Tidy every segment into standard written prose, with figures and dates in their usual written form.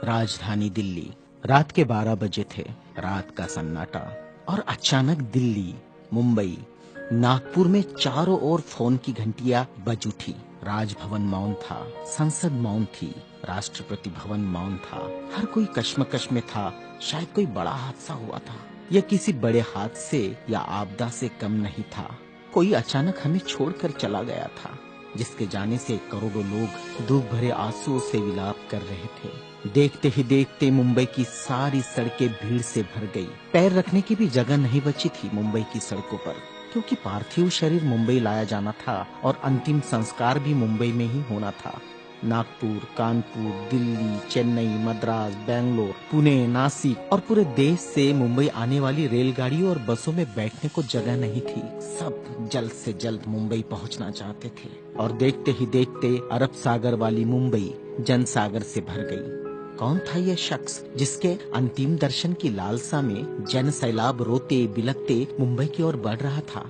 राजधानी दिल्ली। रात के 12 बजे थे। रात का सन्नाटा। और अचानक दिल्ली, मुंबई, नागपुर में चारों ओर फोन की घंटियां बज उठी। राजभवन मौन था, संसद मौन थी, राष्ट्रपति भवन मौन था। हर कोई कश्मकश में था। शायद कोई बड़ा हादसा हुआ था। यह किसी बड़े हादसे या आपदा से कम नहीं था। कोई अचानक हमें छोड़कर चला गया था, जिसके जाने से करोड़ों लोग दुख भरे आंसुओं से विलाप कर रहे थे। देखते ही देखते मुंबई की सारी सड़कें भीड़ से भर गई। पैर रखने की भी जगह नहीं बची थी मुंबई की सड़कों पर, क्योंकि पार्थिव शरीर मुंबई लाया जाना था और अंतिम संस्कार भी मुंबई में ही होना था। नागपुर, कानपुर, दिल्ली, चेन्नई, मद्रास, बेंगलोर, पुणे, नासिक और पूरे देश से मुंबई आने वाली रेलगाड़ियों और बसों में बैठने को जगह नहीं थी। सब जल्द से जल्द मुंबई पहुंचना चाहते थे और देखते ही देखते अरब सागर वाली मुंबई जनसागर से भर गई। कौन था यह शख्स जिसके अंतिम दर्शन की लालसा में जन सैलाब रोते बिलखते मुंबई की ओर बढ़ रहा था?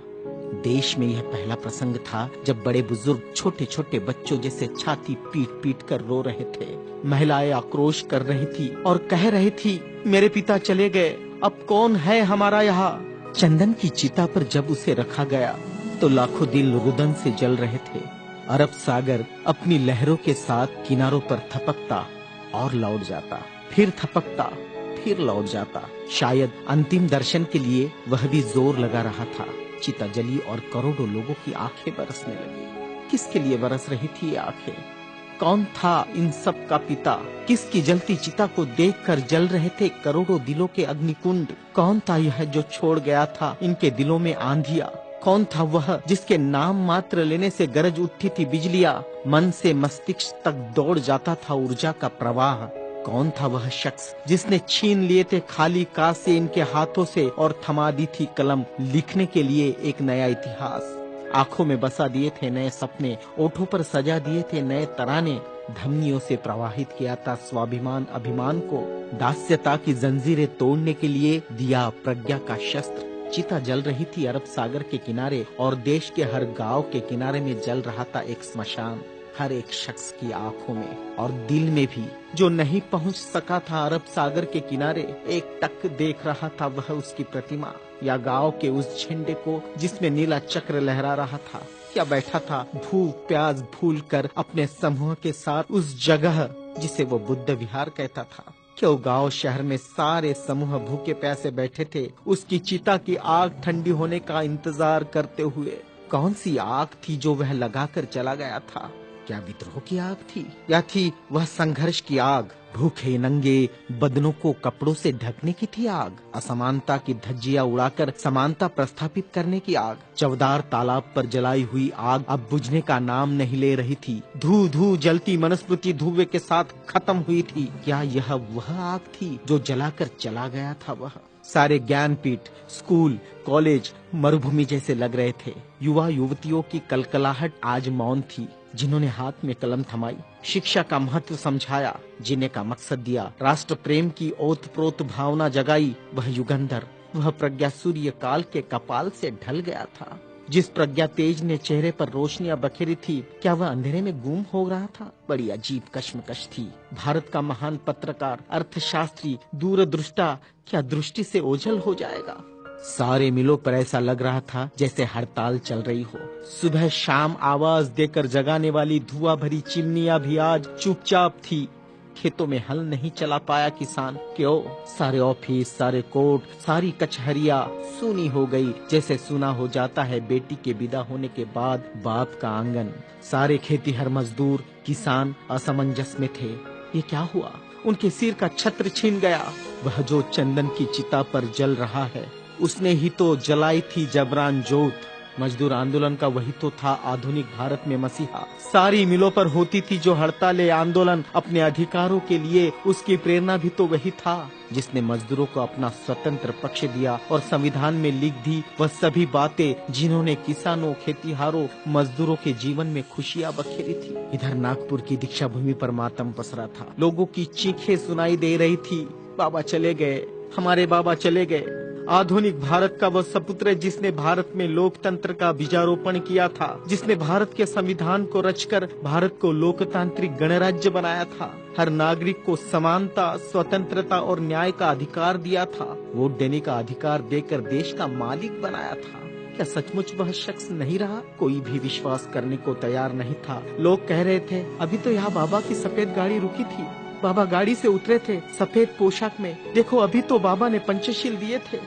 देश में यह पहला प्रसंग था जब बड़े बुजुर्ग छोटे छोटे बच्चों जैसे छाती पीट पीट कर रो रहे थे। महिलाएं आक्रोश कर रही थी और कह रही थी, मेरे पिता चले गए, अब कौन है हमारा यहाँ। चंदन की चिता पर जब उसे रखा गया तो लाखों दिल रुदन से जल रहे थे। अरब सागर अपनी लहरों के साथ किनारों पर थपकता और लौट जाता, फिर थपकता, फिर लौट जाता। शायद अंतिम दर्शन के लिए वह भी जोर लगा रहा था। चिता जली और करोड़ों लोगों की आंखें बरसने लगी। किसके लिए बरस रही थी ये आंखें? कौन था इन सब का पिता? किसकी जलती चिता को देखकर जल रहे थे करोड़ों दिलों के अग्निकुंड? कौन था यह जो छोड़ गया था इनके दिलों में आंधिया? कौन था वह जिसके नाम मात्र लेने से गरज उठती थी बिजलियां? मन से मस्तिष्क तक दौड़ जाता था ऊर्जा का प्रवाह। कौन था वह शख्स जिसने छीन लिए थे खाली कासे इनके हाथों से और थमा दी थी कलम लिखने के लिए एक नया इतिहास? आंखों में बसा दिए थे नए सपने, ओठों पर सजा दिए थे नए तराने, धमनियों से प्रवाहित किया था स्वाभिमान अभिमान को, दास्यता की जंजीरें तोड़ने के लिए दिया प्रज्ञा का शस्त्र। चिता जल रही थी अरब सागर के किनारे और देश के हर गांव के किनारे में जल रहा था एक स्मशान। हर एक शख्स की आंखों में और दिल में भी, जो नहीं पहुंच सका था अरब सागर के किनारे, एक टक देख रहा था वह उसकी प्रतिमा या गांव के उस झंडे को जिसमें नीला चक्र लहरा रहा था, या बैठा था भूख प्यास भूल कर अपने समूह के साथ उस जगह जिसे वो बुद्ध विहार कहता था। क्यों गांव शहर में सारे समूह भूखे प्यासे बैठे थे उसकी चिता की आग ठंडी होने का इंतजार करते हुए। कौन सी आग थी जो वह लगाकर चला गया था? क्या विद्रोह की आग थी या थी वह संघर्ष की आग? भूखे नंगे बदनों को कपड़ों से ढकने की थी आग? असमानता की धज्जियां उड़ाकर समानता प्रस्थापित करने की आग? चवदार तालाब पर जलाई हुई आग अब बुझने का नाम नहीं ले रही थी। धू धू जलती मनुस्मृति धुएं के साथ खत्म हुई थी। क्या यह वह आग थी जो जलाकर चला गया था वह? सारे ज्ञानपीठ, स्कूल, कॉलेज मरुभूमि जैसे लग रहे थे। युवा युवतियों की कलकलाहट आज मौन थी। जिन्होंने हाथ में कलम थमाई, शिक्षा का महत्व समझाया, जीने का मकसद दिया, राष्ट्र प्रेम की ओतप्रोत भावना जगाई, वह युगंधर, वह प्रज्ञा सूर्य काल के कपाल से ढल गया था। जिस प्रज्ञा तेज ने चेहरे पर रोशनियां बखेरी थी, क्या वह अंधेरे में गुम हो रहा था? बड़ी अजीब कश्मकश थी। भारत का महान पत्रकार, अर्थशास्त्री, दूरदृष्टा क्या दृष्टि से ओझल हो जाएगा? सारे मिलों पर ऐसा लग रहा था जैसे हड़ताल चल रही हो। सुबह शाम आवाज देकर जगाने वाली धुआं भरी चिमनियां भी आज चुपचाप थी। खेतों में हल नहीं चला पाया किसान। क्यों? सारे ऑफिस, सारे कोर्ट, सारी कचहरियां सूनी हो गई, जैसे सूना हो जाता है बेटी के विदा होने के बाद बाप का आंगन। सारे खेतीहर मजदूर, किसान असमंजस में थे। ये क्या हुआ? उनके सिर का छत्र छीन गया। वह जो चंदन की चिता पर जल रहा है, उसने ही तो जलाई थी जबरान जोत। मजदूर आंदोलन का वही तो था आधुनिक भारत में मसीहा। सारी मिलों पर होती थी जो हड़तालें आंदोलन अपने अधिकारों के लिए, उसकी प्रेरणा भी तो वही था जिसने मजदूरों को अपना स्वतंत्र पक्ष दिया और संविधान में लिख दी वह सभी बातें जिन्होंने किसानों, खेतीहारों, मजदूरों के जीवन में खुशियां बखेरी थी। इधर नागपुर की दीक्षा भूमि पर मातम पसरा था। लोगों की चीखें सुनाई दे रही थी, बाबा चले गए, हमारे बाबा चले गए, आधुनिक भारत का वह सपुत्र है जिसने भारत में लोकतंत्र का बीजारोपण किया था, जिसने भारत के संविधान को रचकर भारत को लोकतांत्रिक गणराज्य बनाया था, हर नागरिक को समानता, स्वतंत्रता और न्याय का अधिकार दिया था, वोट देने का अधिकार देकर देश का मालिक बनाया था। क्या सचमुच वह शख्स नहीं रहा? कोई भी विश्वास करने को तैयार नहीं था। लोग कह रहे थे, अभी तो यहाँ बाबा की सफेद गाड़ी रुकी थी, बाबा गाड़ी से उतरे थे सफेद पोशाक में, देखो अभी तो बाबा ने पंचशील दिए थे।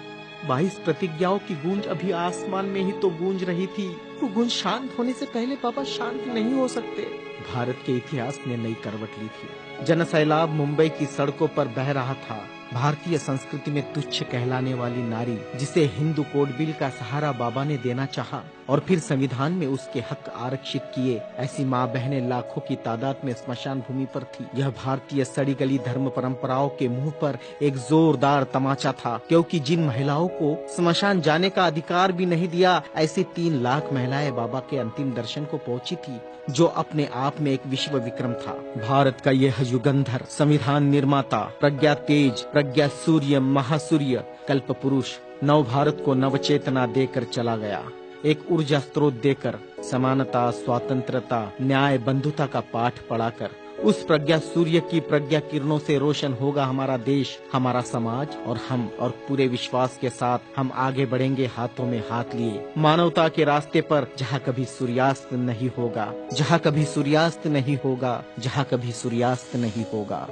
22 प्रतिज्ञाओं की गूंज अभी आसमान में ही तो गूंज रही थी। वो गूंज शांत होने से पहले बाबा शांत नहीं हो सकते। भारत के इतिहास ने नई करवट ली थी। जनसैलाब मुंबई की सड़कों पर बह रहा था। भारतीय संस्कृति में तुच्छ कहलाने वाली नारी, जिसे हिंदू कोड बिल का सहारा बाबा ने देना चाहा और फिर संविधान में उसके हक आरक्षित किए, ऐसी माँ बहनें लाखों की तादाद में स्मशान भूमि पर थी। यह भारतीय सड़ी गली धर्म परंपराओं के मुंह पर एक जोरदार तमाचा था, क्योंकि जिन महिलाओं को स्मशान जाने का अधिकार भी नहीं दिया, ऐसी 3 लाख महिलाएं बाबा के अंतिम दर्शन को पहुंची थी, जो अपने आप में एक विश्व विक्रम था। भारत का यह युगंधर, संविधान निर्माता, प्रज्ञा तेज, प्रज्ञा सूर्य, महासूर्य, कल्प पुरुष नव भारत को नवचेतना देकर चला गया, एक ऊर्जा स्रोत देकर, समानता, स्वतंत्रता, न्याय, बंधुता का पाठ पढ़ाकर। उस प्रज्ञा सूर्य की प्रज्ञा किरणों से रोशन होगा हमारा देश, हमारा समाज और हम, और पूरे विश्वास के साथ हम आगे बढ़ेंगे हाथों में हाथ लिए, मानवता के रास्ते पर, जहाँ कभी सूर्यास्त नहीं होगा, जहाँ कभी सूर्यास्त नहीं होगा, जहाँ कभी सूर्यास्त नहीं होगा।